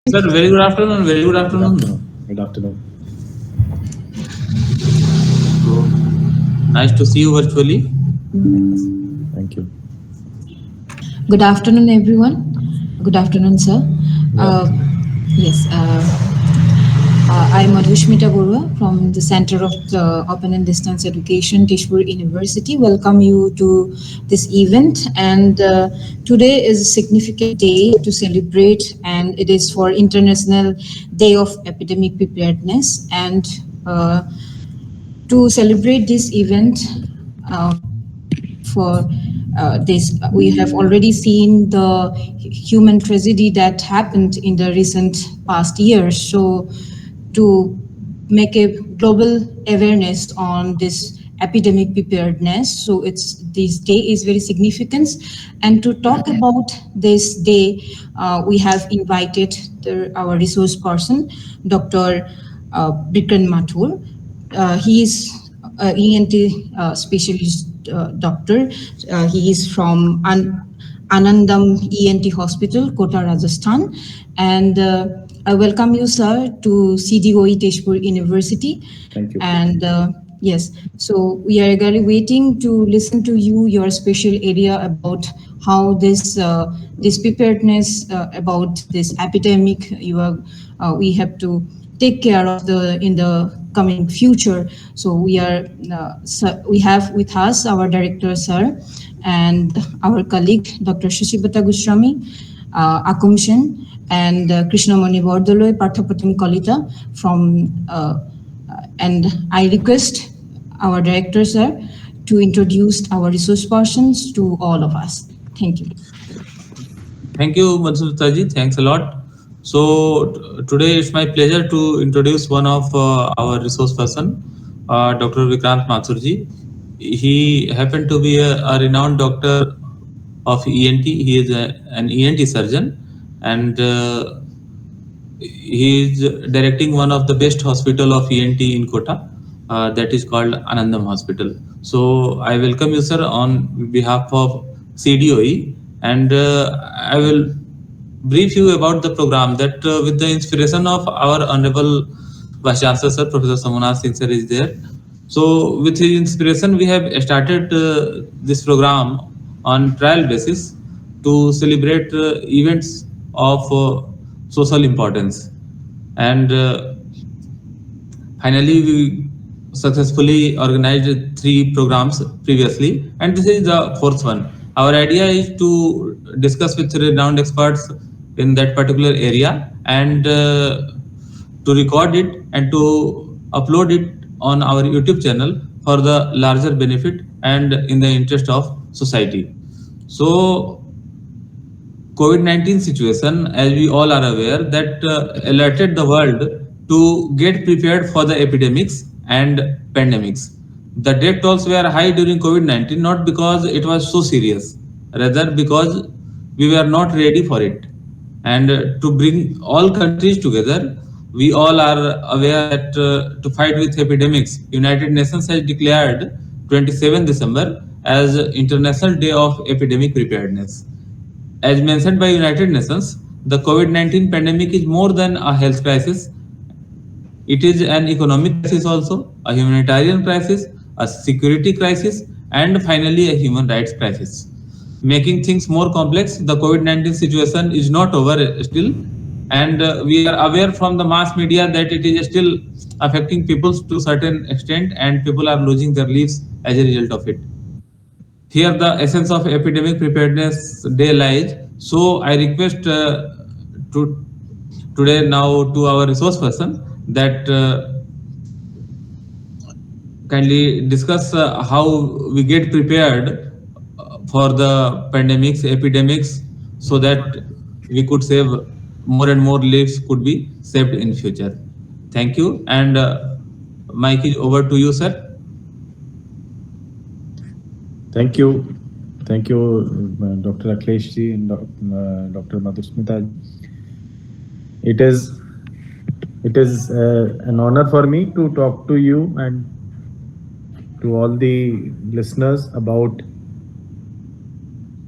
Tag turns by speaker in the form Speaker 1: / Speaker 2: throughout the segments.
Speaker 1: Sir, very good afternoon. Very good
Speaker 2: Good
Speaker 1: afternoon.
Speaker 2: afternoon. Good afternoon.
Speaker 1: So, nice to see you virtually.
Speaker 2: Thanks. Thank you.
Speaker 3: Good afternoon, everyone. Good afternoon, sir.
Speaker 2: Good
Speaker 3: Uh,
Speaker 2: afternoon.
Speaker 3: yes, I'm Madhushmita Borua from the Center of Open and Distance Education, Tezpur University. Welcome you to this event. And today is a significant day to celebrate, and it is for International Day of Epidemic Preparedness. And to celebrate this event, uh, for this. We have already seen the human tragedy that happened in the recent past years. So, to make a global awareness on this epidemic preparedness, so it's this day is very significant. And to talk about this day, we have invited our resource person, Dr. Bikran Mathur. He is ENT specialist doctor. He is from Anandam ENT Hospital, Kota, Rajasthan. And I welcome you, sir, to CDOE Tezpur University.
Speaker 2: Thank you.
Speaker 3: And yes, so we are eagerly waiting to listen to you, your special area about how this preparedness about this epidemic we have to take care of the in the coming future. So we have with us our director, sir, and our colleague, Dr. Shashibata Goswami, Akumshen, and Krishnamani Bordoloy, Parthapatim Kalita from and I request our director, sir, to introduce our resource persons to all of us. Thank you.
Speaker 1: Thank you, Madhusutaji. Thanks a lot. So, today it's my pleasure to introduce one of our resource person, Dr. Vikrant Mathurji. He happened to be a renowned doctor of ENT. He is an ENT surgeon, and he is directing one of the best hospital of ENT in Kota, that is called Anandam Hospital. So I welcome you, sir, on behalf of CDOE, and I will brief you about the program that with the inspiration of our Honorable Vice Chancellor, sir, Professor Samunath Singh, sir, is there. So with his inspiration, we have started this program on trial basis to celebrate events of social importance. And finally, we successfully organized three programs previously, and this is the fourth one. Our idea is to discuss with renowned experts in that particular area and to record it and to upload it on our YouTube channel for the larger benefit and in the interest of society. So COVID-19 situation, as we all are aware, that alerted the world to get prepared for the epidemics and pandemics. The death tolls were high during COVID-19, not because it was so serious, rather because we were not ready for it. And to bring all countries together, we all are aware that to fight with epidemics, United Nations has declared 27 December as International Day of Epidemic Preparedness. As mentioned by United Nations, the COVID-19 pandemic is more than a health crisis. It is an economic crisis also, a humanitarian crisis, a security crisis, and finally a human rights crisis. Making things more complex, the COVID-19 situation is not over still, and we are aware from the mass media that it is still affecting people to certain extent, and people are losing their lives as a result of it. Here, the essence of epidemic preparedness day lies. So, I request to today now to our resource person that kindly discuss how we get prepared for the pandemics, epidemics, so that we could save more and more lives could be saved in future. Thank you, and Mike is over to you, sir.
Speaker 2: Thank you. Thank you, Dr. Akhilesh ji and Dr. Madhusmita ji. It is an honor for me to talk to you and to all the listeners about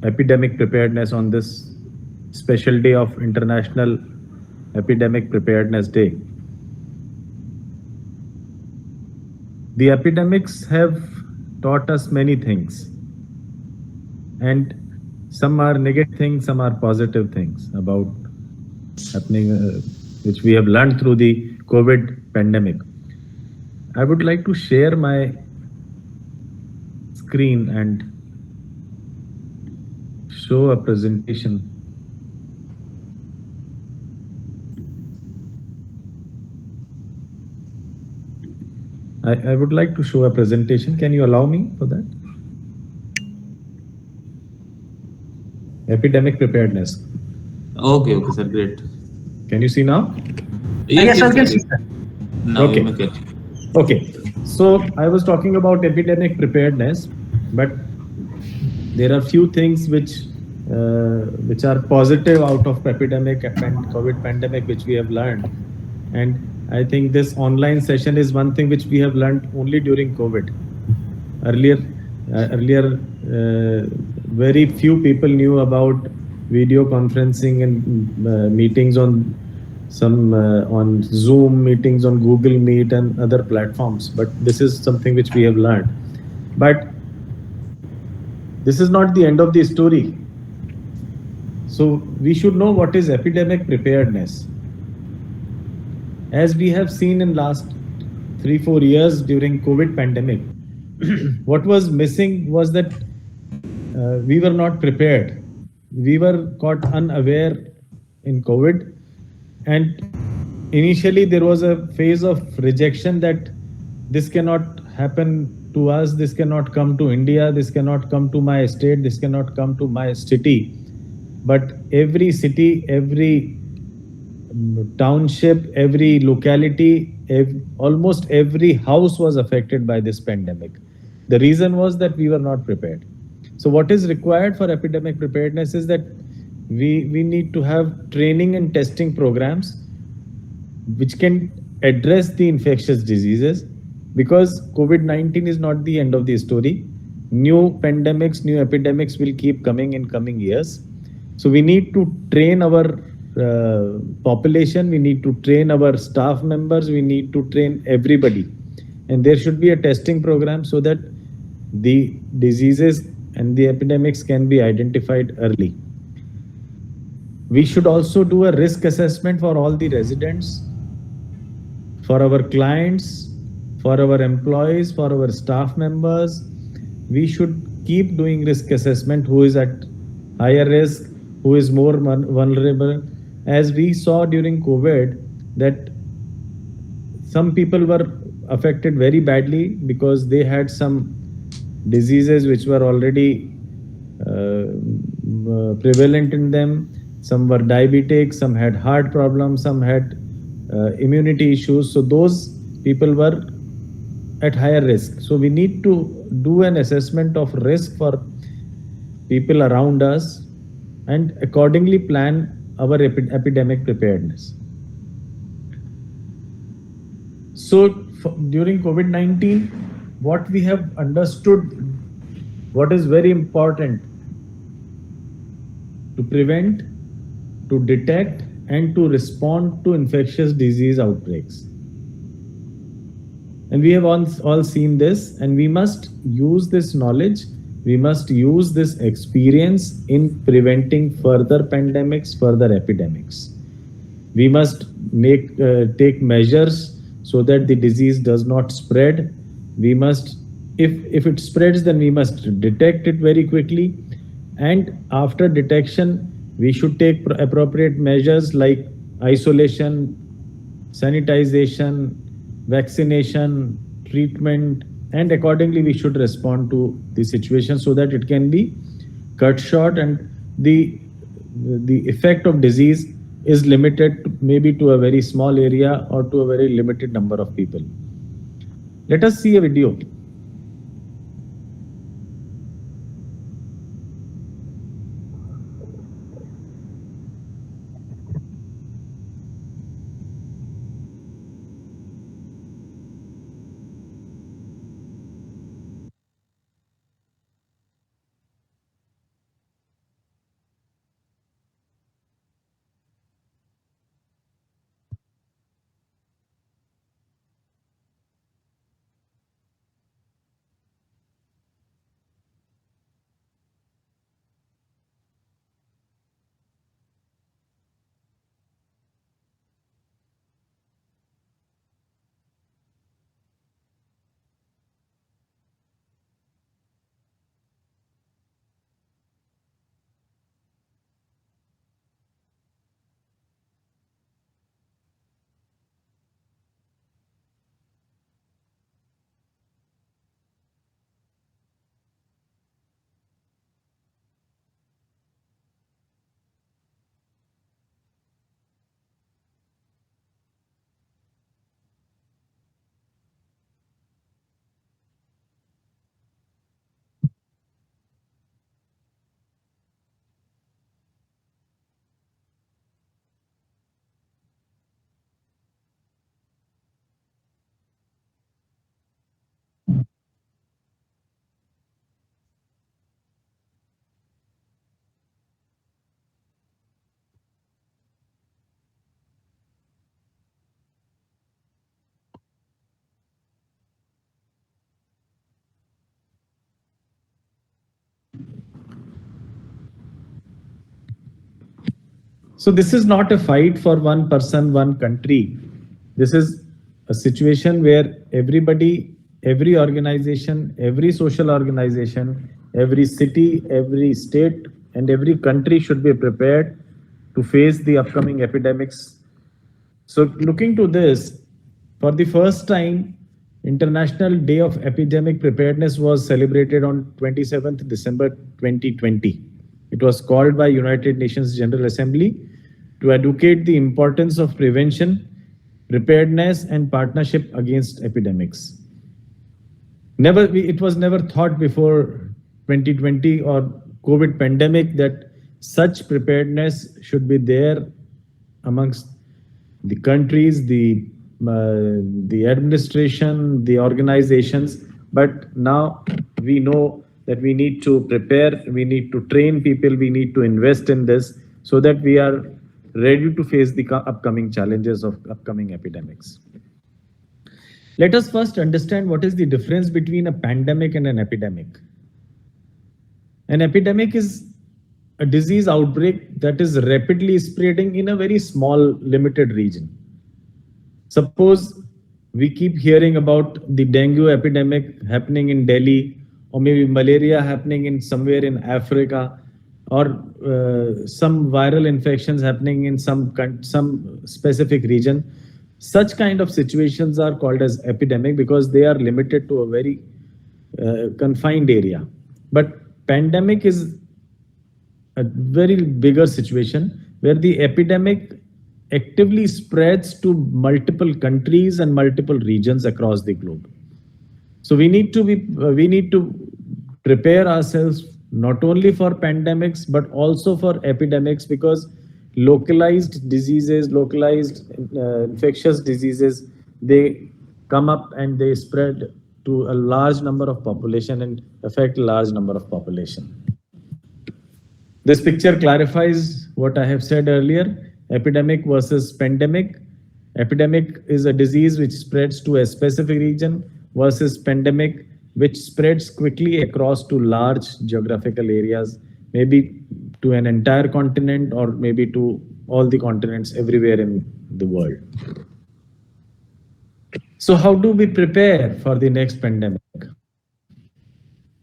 Speaker 2: epidemic preparedness on this special day of International Epidemic Preparedness Day. The epidemics have taught us many things, and some are negative things, some are positive things about happening, which we have learned through the COVID pandemic. I would like to share my screen and show a presentation. I would like to show a presentation. Can you allow me for that? Epidemic preparedness.
Speaker 1: Okay, okay, sir. Great.
Speaker 2: Can you see now?
Speaker 1: Yes,
Speaker 4: Yes,
Speaker 1: yes,
Speaker 4: sir,
Speaker 1: sir.
Speaker 4: can
Speaker 1: Yes.
Speaker 4: see, sir.
Speaker 1: Now you
Speaker 2: Okay.
Speaker 1: make it.
Speaker 2: Okay. So I was talking about epidemic preparedness, but there are few things which are positive out of epidemic and COVID pandemic which we have learned, and I think this online session is one thing which we have learned only during COVID. Earlier, very few people knew about video conferencing and meetings on some on Zoom meetings on Google Meet and other platforms. But this is something which we have learned. But this is not the end of the story. So we should know what is epidemic preparedness. As we have seen in last 3-4 years during COVID pandemic, what was missing was that we were not prepared. We were caught unaware in COVID, and initially there was a phase of rejection that this cannot happen to us, this cannot come to India, this cannot come to my state, this cannot come to my city. But every city, every township, every locality, almost every house was affected by this pandemic. The reason was that we were not prepared. So, what is required for epidemic preparedness is that we need to have training and testing programs which can address the infectious diseases, because COVID-19 is not the end of the story. New pandemics, new epidemics will keep coming in coming years. So we need to train our population, we need to train our staff members, we need to train everybody. And there should be a testing program so that the diseases and the epidemics can be identified early. We should also do a risk assessment for all the residents, for our clients, for our employees, for our staff members. We should keep doing risk assessment, who is at higher risk, who is more vulnerable. As we saw during COVID, that some people were affected very badly because they had some diseases which were already prevalent in them. Some were diabetic, some had heart problems, some had immunity issues. So those people were at higher risk. So we need to do an assessment of risk for people around us and accordingly plan our epidemic preparedness. So during COVID-19, what we have understood, what is very important to prevent, to detect, and to respond to infectious disease outbreaks. And we have all seen this, and we must use this knowledge, we must use this experience in preventing further pandemics, further epidemics. We must take measures so that the disease does not spread. We must, if it spreads, then we must detect it very quickly. And after detection, we should take appropriate measures like isolation, sanitization, vaccination, treatment, and accordingly we should respond to the situation so that it can be cut short and the effect of disease is limited to maybe to a very small area or to a very limited number of people. Let us see a video. So this is not a fight for one person, one country. This is a situation where everybody, every organization, every social organization, every city, every state, and every country should be prepared to face the upcoming epidemics. So looking to this, for the first time, International Day of Epidemic Preparedness was celebrated on 27th December 2020. It was called by United Nations General Assembly to advocate the importance of prevention, preparedness, and partnership against epidemics. It was never thought before 2020 or COVID pandemic that such preparedness should be there amongst the countries, the administration, the organizations. But now we know that we need to prepare, we need to train people, we need to invest in this so that we are ready to face the upcoming challenges of upcoming epidemics. Let us first understand what is the difference between a pandemic and an epidemic. An epidemic is a disease outbreak that is rapidly spreading in a very small, limited region. Suppose we keep hearing about the dengue epidemic happening in Delhi, or maybe malaria happening in somewhere in Africa, or some viral infections happening in some specific region. Such kind of situations are called as epidemic because they are limited to a very confined area. But pandemic is a very bigger situation where the epidemic actively spreads to multiple countries and multiple regions across the globe. So we need to prepare ourselves not only for pandemics but also for epidemics, because localized diseases, localized infectious diseases, they come up and they spread to a large number of population and affect a large number of population. This picture clarifies what I have said earlier, epidemic versus pandemic. Epidemic is a disease which spreads to a specific region versus pandemic, which spreads quickly across to large geographical areas, maybe to an entire continent or maybe to all the continents everywhere in the world. So how do we prepare for the next pandemic?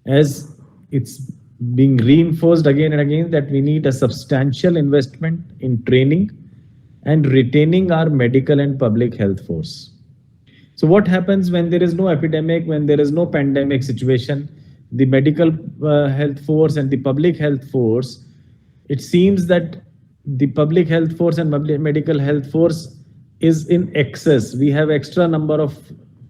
Speaker 2: As it's being reinforced again and again that we need a substantial investment in training and retaining our medical and public health force. So what happens when there is no epidemic, when there is no pandemic situation? The medical health force and the public health force, it seems that the public health force and medical health force is in excess. We have extra number of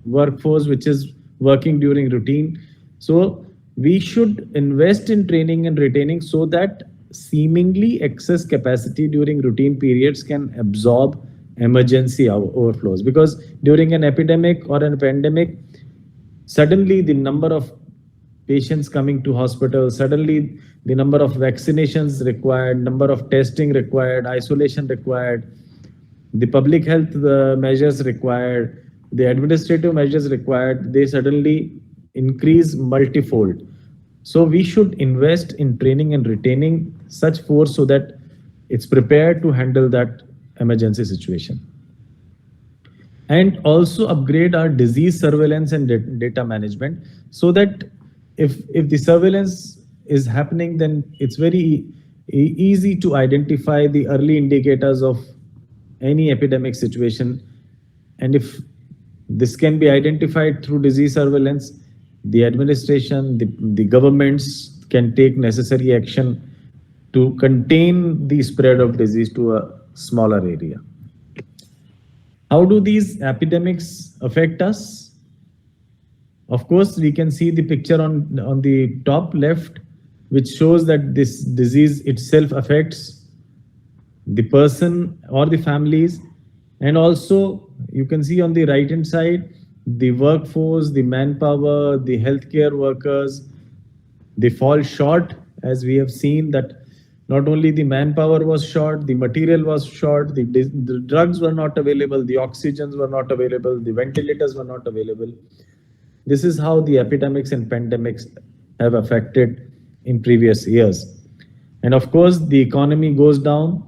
Speaker 2: workforce which is working during routine. So we should invest in training and retaining so that seemingly excess capacity during routine periods can absorb emergency overflows. Because during an epidemic or a pandemic, suddenly the number of patients coming to hospital, suddenly the number of vaccinations required, number of testing required, isolation required, the public health measures required, the administrative measures required, they suddenly increase multifold. So we should invest in training and retaining such force so that it's prepared to handle that emergency situation. And also upgrade our disease surveillance and data management so that if the surveillance is happening, then it's very easy to identify the early indicators of any epidemic situation. And if this can be identified through disease surveillance, the administration, the governments can take necessary action to contain the spread of disease to a smaller area. How do these epidemics affect us? Of course, we can see the picture on the top left, which shows that this disease itself affects the person or the families. And also you can see on the right hand side, the workforce, the manpower, the healthcare workers, they fall short, as we have seen that not only the manpower was short, the material was short, the drugs were not available, the oxygens were not available, the ventilators were not available. This is how the epidemics and pandemics have affected in previous years. And of course, the economy goes down,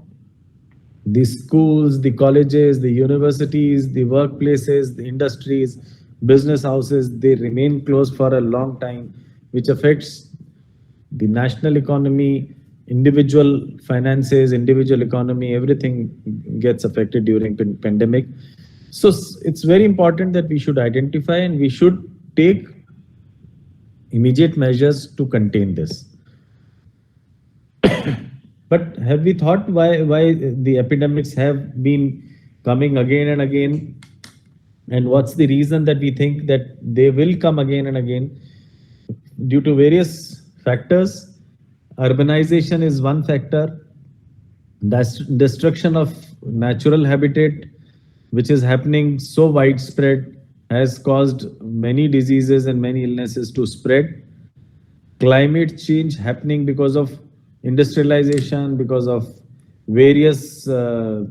Speaker 2: the schools, the colleges, the universities, the workplaces, the industries, business houses, they remain closed for a long time, which affects the national economy, individual finances, individual economy, everything gets affected during pandemic. So it's very important that we should identify and we should take immediate measures to contain this. But have we thought why the epidemics have been coming again and again? And what's the reason that we think that they will come again and again? Due to various factors. Urbanization is one factor. Destruction of natural habitat, which is happening so widespread, has caused many diseases and many illnesses to spread. Climate change happening because of industrialization, because of various uh,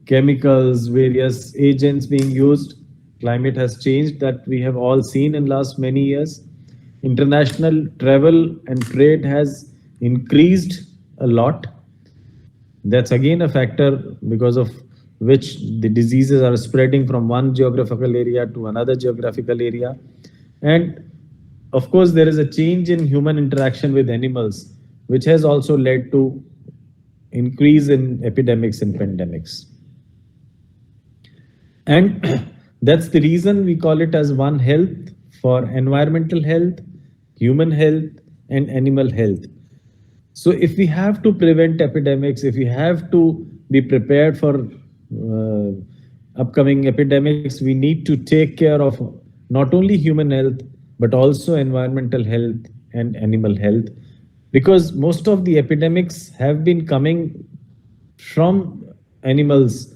Speaker 2: chemicals, various agents being used. Climate has changed, that we have all seen in last many years. International travel and trade has increased a lot. That's again a factor because of which the diseases are spreading from one geographical area to another geographical area. And of course, there is a change in human interaction with animals, which has also led to increase in epidemics and pandemics. And that's the reason we call it as One Health, for environmental health, human health, and animal health. So if we have to prevent epidemics, if we have to be prepared for upcoming epidemics, we need to take care of not only human health, but also environmental health and animal health. Because most of the epidemics have been coming from animals.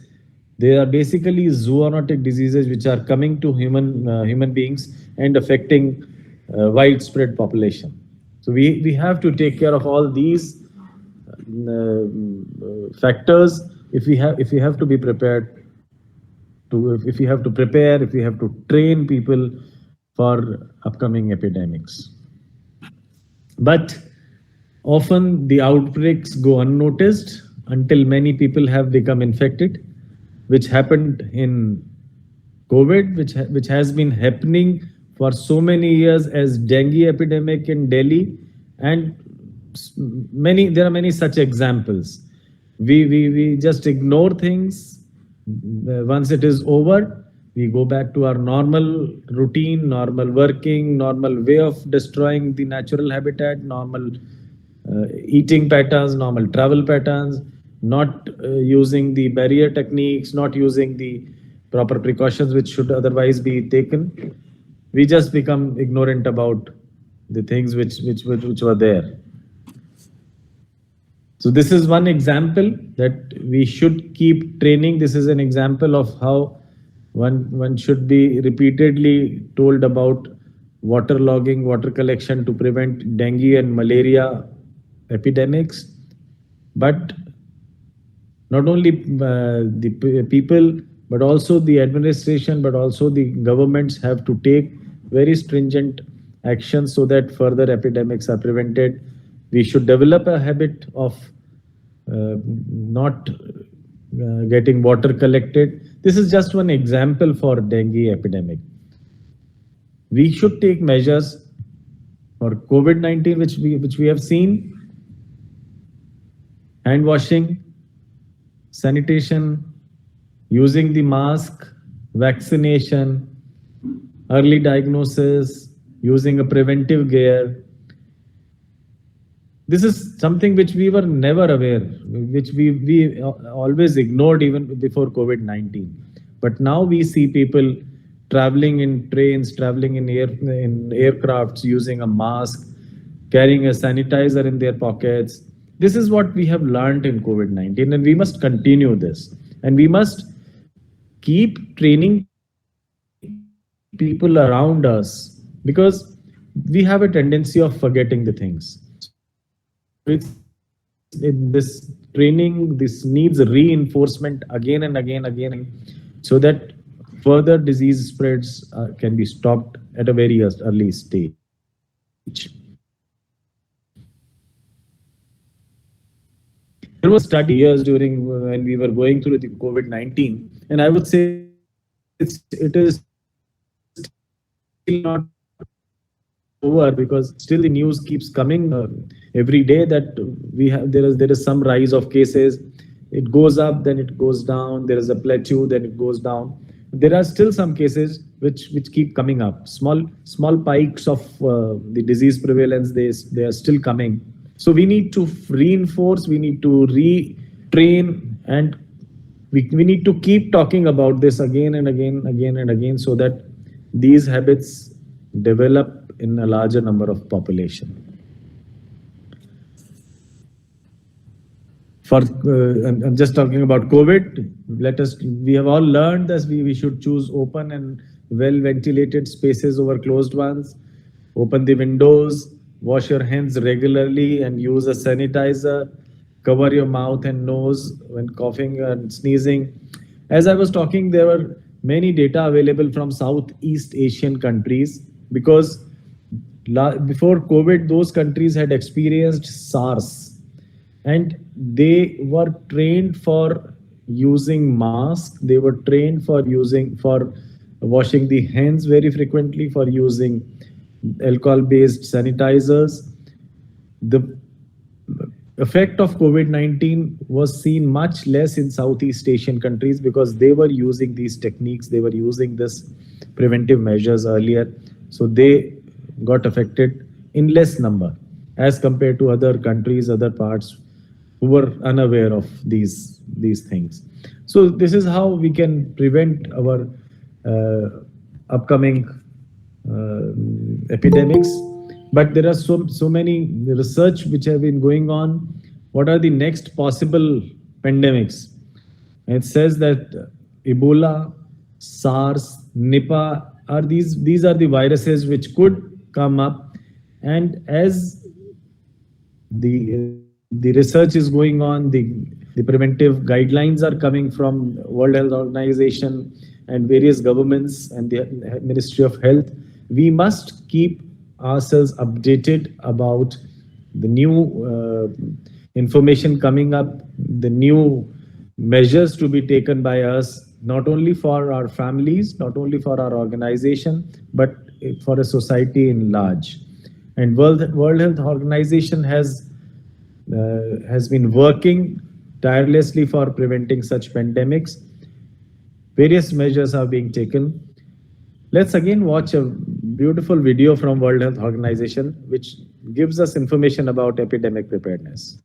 Speaker 2: They are basically zoonotic diseases which are coming to human beings and affecting widespread population. So we have to take care of all these factors if we have to be prepared to if we have to prepare, if we have to train people for upcoming epidemics. But often the outbreaks go unnoticed until many people have become infected, which happened in COVID, which has been happening for so many years as dengue epidemic in Delhi, and there are many such examples. We just ignore things. Once it is over, we go back to our normal routine, normal working, normal way of destroying the natural habitat, normal eating patterns, normal travel patterns, not using the barrier techniques, not using the proper precautions which should otherwise be taken. We just become ignorant about the things which were there. So this is one example that we should keep training. This is an example of how one should be repeatedly told about water logging, water collection to prevent dengue and malaria epidemics. But not only the people, but also the administration, but also the governments have to take very stringent actions so that further epidemics are prevented. We should develop a habit of not getting water collected. This is just one example for dengue epidemic. We should take measures for COVID-19, which we have seen: hand washing, sanitation, using the mask, vaccination, early diagnosis, using a preventive gear. This is something which we were never aware, which we always ignored even before COVID-19. But now we see people traveling in trains, traveling in aircrafts, using a mask, carrying a sanitizer in their pockets. This is what we have learned in COVID-19, and we must continue this. And we must keep training people around us, because we have a tendency of forgetting the things. So this training, this needs reinforcement again and again and again, so that further disease spreads can be stopped at a very early stage. Health and safety. there was a study years during when we were going through the COVID-19, and I would say it is still not over because still the news keeps coming every day that we have there is some rise of cases. It goes up, then it goes down. There is a plateau, then it goes down. There are still some cases which keep coming up. Small pikes of the disease prevalence. They are still coming. So we need to reinforce. We need to retrain, and we need to keep talking about this again and again and again, so that these habits develop in a larger number of population. I'm just talking about COVID. We have all learned that we should choose open and well ventilated spaces over closed ones. Open the windows, wash your hands regularly, and use a sanitizer. Cover your mouth and nose when coughing and sneezing. As I was talking, there were many data available from Southeast Asian countries because before COVID, those countries had experienced SARS, and they were trained for using masks. They were trained for washing the hands very frequently, for using alcohol based sanitizers. The effect of COVID-19 was seen much less in Southeast Asian countries because they were using these techniques, they were using this preventive measures earlier. So they got affected in less number as compared to other countries, other parts who were unaware of these things. So this is how we can prevent our upcoming epidemics. But there are so many research which have been going on. What are the next possible pandemics? It says that Ebola, SARS, Nipah are these are the viruses which could come up, and as the research is going on, the preventive guidelines are coming from World Health Organization and various governments and the Ministry of Health. We must keep ourselves updated about the new information coming up, the new measures to be taken by us, not only for our families, not only for our organization, but for a society in large. And World Health Organization has been working tirelessly for preventing such pandemics. Various measures are being taken. Let's again watch a beautiful video from World Health Organization, which gives us information about epidemic preparedness.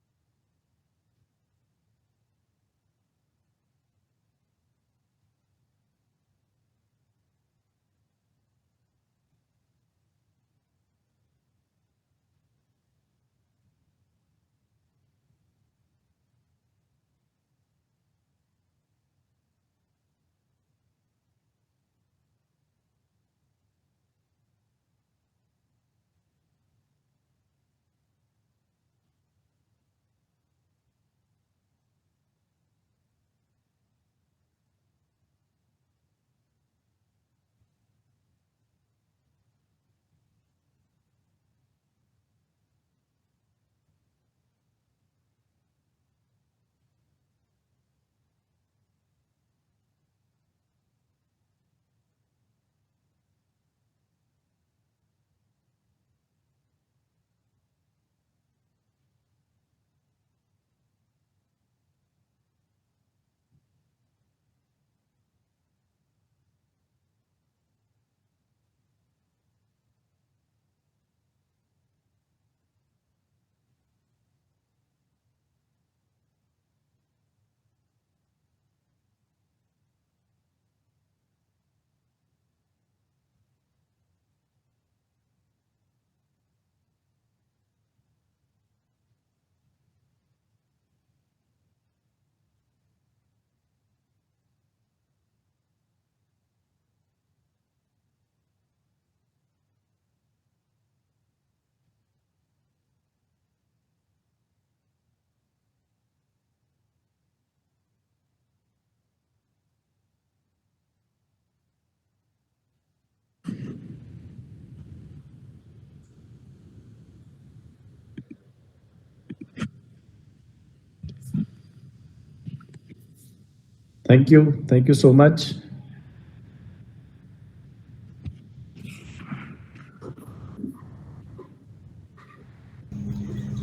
Speaker 2: Thank you. Thank you so much.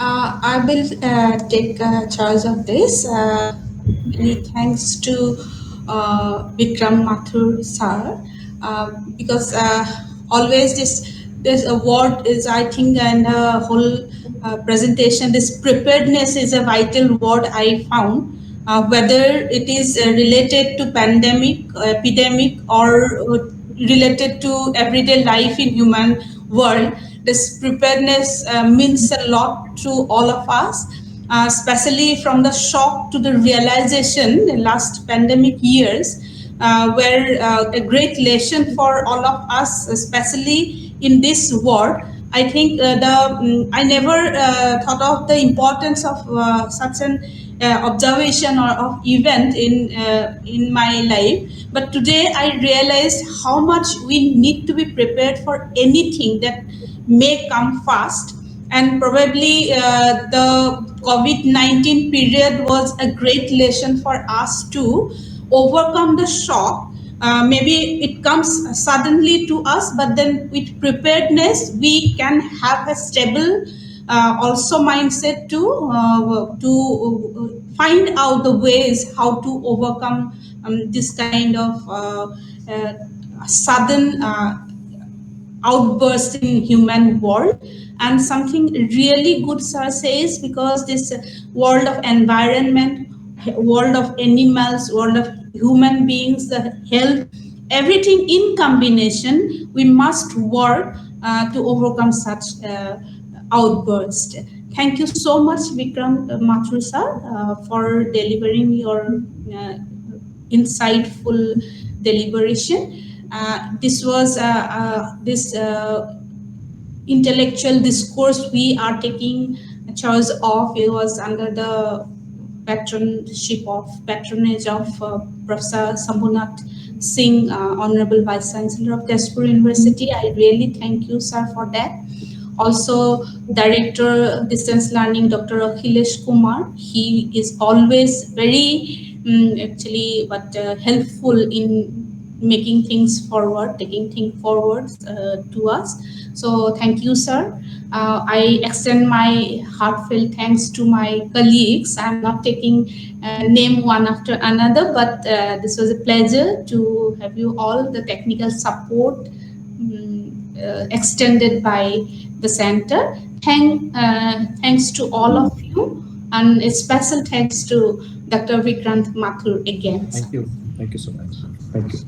Speaker 4: I will take charge of this. Many thanks to Vikram Mathur sir, because always this award is, I think, and whole presentation, this preparedness is a vital word I found. Whether it is related to pandemic, epidemic, or related to everyday life in human world, this preparedness means a lot to all of us, especially from the shock to the realization in last pandemic years, were a great lesson for all of us, especially in this war. I think I never thought of the importance of such an observation or of event in my life. But today I realized how much we need to be prepared for anything that may come fast. And probably the COVID-19 period was a great lesson for us to overcome the shock. Maybe it comes suddenly to us, but then with preparedness, we can have a stable also mindset to find out the ways how to overcome this kind of sudden outburst in human world. And something really good sir says, because this world of environment, world of animals, world of human beings, the health, everything in combination, we must work to overcome such outburst. Thank you so much, Vikram Mathur sir, for delivering your insightful deliberation. This was this intellectual discourse we are taking charge of. It was under the patronage of Professor Sambhunath Singh, Honorable Vice Chancellor of Tezpur University. I really thank you, sir, for that. Also, Director Distance Learning, Dr. Akhilesh Kumar. He is always very actually, but helpful in making things forward, taking things forward to us. So thank you, sir. I extend my heartfelt thanks to my colleagues. I'm not taking name one after another, but this was a pleasure to have you all, the technical support extended by the center. Thanks to all of you, and a special thanks to Dr. Vikrant Mathur again.
Speaker 2: Thank you. Thank you so much. Thank you.